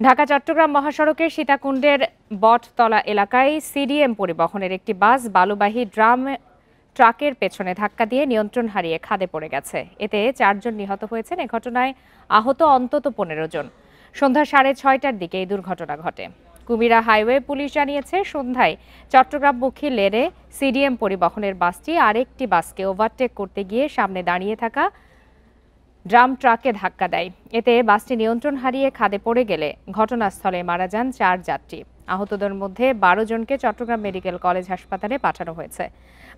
ঢাকা চট্টগ্রাম মহাসড়কের সীতাকুণ্ডের বটতলা এলাকায় সিডিএম পরিবহনের একটি বাস বালুবাহী ট্রাকের পেছনে ধাক্কা দিয়ে নিয়ন্ত্রণ হারিয়ে খাদে পড়ে গেছে। এতে 4 জন নিহত হয়েছেন। এ ঘটনায় আহত অন্তত 15 জন। সন্ধ্যা 6:30টার দিকে এই দুর্ঘটনা ঘটে। কুমিরা হাইওয়ে পুলিশ জানিয়েছে, সন্ধ্যায় চট্টগ্রামমুখী লেনে সিডিএম পরিবহনের বাসটি আরেকটি বাসকে ওভারটেক করতে গিয়ে সামনে দাঁড়িয়ে থাকা ড্রাম ট্রাকে ধাক্কা দেয়। এতে বাসটি নিয়ন্ত্রণ হারিয়ে খাদে পড়ে গেলে ঘটনাস্থলে মারা যান 4 যাত্রী। আহতদের মধ্যে 12 জনকে চট্টগ্রাম মেডিকেল কলেজ হাসপাতালে পাঠানো হয়েছে।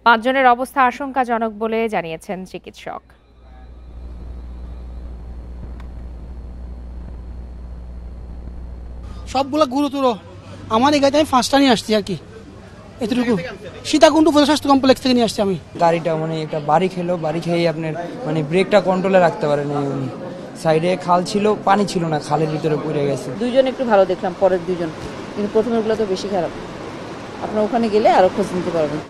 5 জনের অবস্থা আশঙ্কাজনক বলে জানিয়েছেন চিকিৎসক। সবগুলো গুরুতর। আমার এই গাড়িতে আমি 5টা নিয়ে আসছি আর কি, এতটুকু। সীতাকুণ্ড উপস্বাস্থ্য কমপ্লেক্স থেকে নিয়ে আসছি আমি। গাড়িটা একটা বাড়ি খেয়ে আপনার ব্রেকটা কন্ট্রোলে রাখতে পারেনি উনি। সাইডে খাল ছিল, পানি ছিল না, খালের ভিতরে পড়ে গেছে। 2 জন একটু ভালো দেখলাম, পরের 2 জন কিন্তু প্রথমেরগুলো তো বেশি খারাপ। আপনারা ওখানে গেলে আরো খোঁজ নিতে পারবেন।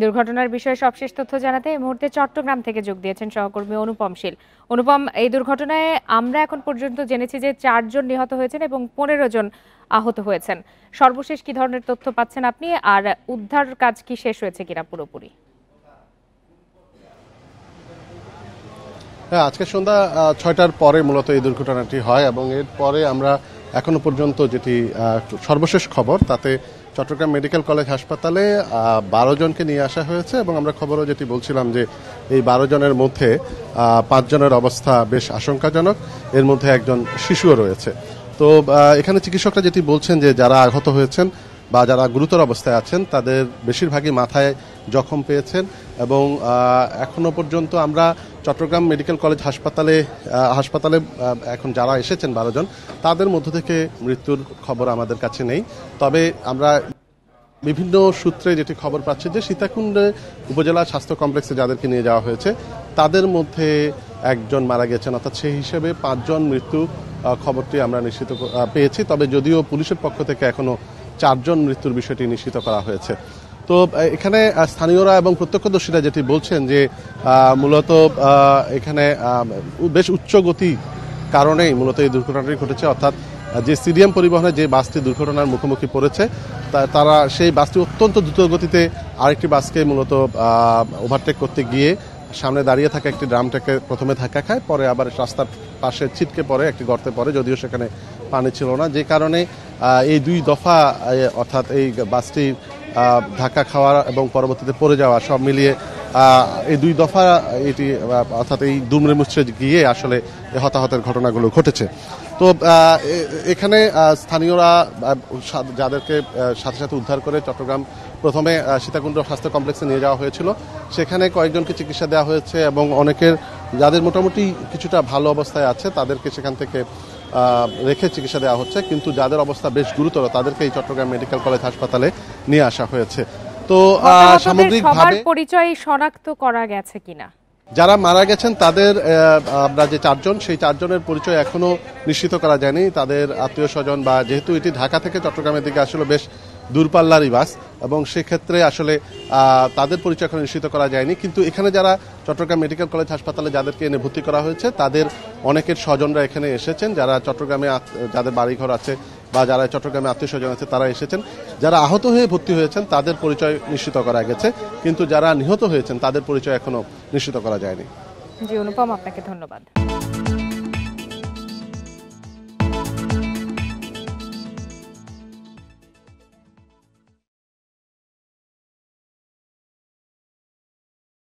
দুর্ঘটনার বিষয়ে সবশেষ তথ্য জানাতে এই মুহূর্তে চট্টগ্রাম থেকে যোগ দিয়েছেন সহকর্মী অনুপম শীল। অনুপম, এই দুর্ঘটনায় আমরা এখন পর্যন্ত জেনেছি যে 4 জন নিহত হয়েছেন এবং 15 জন আহত হয়েছেন। সর্বশেষ কি ধরনের তথ্য পাচ্ছেন আপনি, আর উদ্ধার কাজ কি শেষ হয়েছে কিনা পুরোপুরি? হ্যাঁ, আজকে সন্ধ্যা 6টার পরে মূলত এই দুর্ঘটনাটি হয় এবং এর পরে আমরা এখনো পর্যন্ত যেটি সর্বশেষ খবর, তাতে চট্টগ্রাম মেডিকেল কলেজ হাসপাতালে 12 জনকে নিয়ে আসা হয়েছে এবং আমরা খবরও যেটি বলছিলাম যে এই 12 জনের মধ্যে 5 জনের অবস্থা বেশ আশঙ্কাজনক, এর মধ্যে একজন শিশুও রয়েছে। তো এখানে চিকিৎসকরা যেটি বলছেন যে যারা আহত হয়েছেন বা যারা গুরুতর অবস্থায় আছেন তাদের বেশিরভাগই মাথায় জখম পেয়েছেন এবং এখনো পর্যন্ত আমরা চট্টগ্রাম মেডিকেল কলেজ হাসপাতালে এখন যারা এসেছেন 12 জন, তাদের মধ্য থেকে মৃত্যুর খবর আমাদের কাছে নেই। তবে আমরা বিভিন্ন সূত্রে যেটি খবর পাচ্ছি যে সীতাকুণ্ড উপজেলা স্বাস্থ্য কমপ্লেক্সে যাদেরকে নিয়ে যাওয়া হয়েছে তাদের মধ্যে একজন মারা গেছেন, অর্থাৎ সেই হিসেবে 5 জন মৃত্যু খবরটি আমরা নিশ্চিত পেয়েছি। তবে যদিও পুলিশের পক্ষ থেকে এখনো 4 জন মৃত্যুর বিষয়টি নিশ্চিত করা হয়েছে। তো এখানে স্থানীয়রা এবং প্রত্যক্ষদর্শীরা যেটি বলছেন যে মূলত এখানে বেশ উচ্চ গতি কারণেই মূলত এই দুর্ঘটনাটি ঘটেছে, অর্থাৎ যে সিডিএম পরিবহনে যে বাসটি দুর্ঘটনার মুখোমুখি পড়েছে তারা সেই বাসটি অত্যন্ত দ্রুত গতিতে আরেকটি বাসকে মূলত ওভারটেক করতে গিয়ে সামনে দাঁড়িয়ে থাকা একটি ড্রাম ট্রাকে প্রথমে ধাক্কা খায়, পরে আবার রাস্তার পাশে ছিটকে পড়ে একটি গর্তে পড়ে, যদিও সেখানে পানি ছিল না। যে কারণে এই 2 দফা অর্থাৎ এই বাসটি ধাক্কা খাওয়া এবং পরবর্তীতে পড়ে যাওয়া সব মিলিয়ে এই 2 দফা এটি অর্থাৎ এই দুমড়ে মুচড়ে গিয়ে আসলে হতাহতের ঘটনাগুলো ঘটেছে। তো এখানে স্থানীয়রা যাদেরকে সাথে সাথে উদ্ধার করে চট্টগ্রাম প্রথমে সীতাকুণ্ড স্বাস্থ্য কমপ্লেক্সে নিয়ে যাওয়া হয়েছিল, সেখানে কয়েকজনকে চিকিৎসা দেওয়া হয়েছে এবং অনেকের যাদের মোটামুটি কিছুটা ভালো অবস্থায় আছে তাদেরকে সেখান থেকে রেখে চিকিৎসা দেওয়া হচ্ছে, কিন্তু যাদের অবস্থা বেশ গুরুতর তাদেরকে এই চট্টগ্রাম মেডিকেল কলেজ হাসপাতালে নিয়ে আসা হয়েছে। তো সামগ্রিকভাবে পরিচয় শনাক্ত করা গেছে কিনা? যারা মারা গেছেন তাদের আমরা যে 4 জন, সেই 4 জনের পরিচয় এখনো নিশ্চিত করা যায়নি। তাদের আত্মীয় স্বজন বা যেহেতু এটি ঢাকা থেকে চট্টগ্রামের দিকে আসলে বেশ দূরপাল্লারই বাস এবং সেক্ষেত্রে আসলে তাদের পরিচয় এখনো নিশ্চিত করা যায়নি। কিন্তু এখানে যারা চট্টগ্রাম মেডিকেল কলেজ হাসপাতালে যাদেরকে এনে ভর্তি করা হয়েছে তাদের অনেকের স্বজনরা এখানে এসেছেন, যারা চট্টগ্রামে যাদের বাড়িঘর আছে বা যারা চট্টগ্রামে আত্মীয় স্বজন আছে তারা এসেছেন। যারা আহত হয়ে ভর্তি হয়েছেন তাদের পরিচয় নিশ্চিত করা গেছে, কিন্তু যারা নিহত হয়েছেন তাদের পরিচয় এখনো নিশ্চিত করা যায়নি। জি অনুপম, আপনাকে ধন্যবাদ।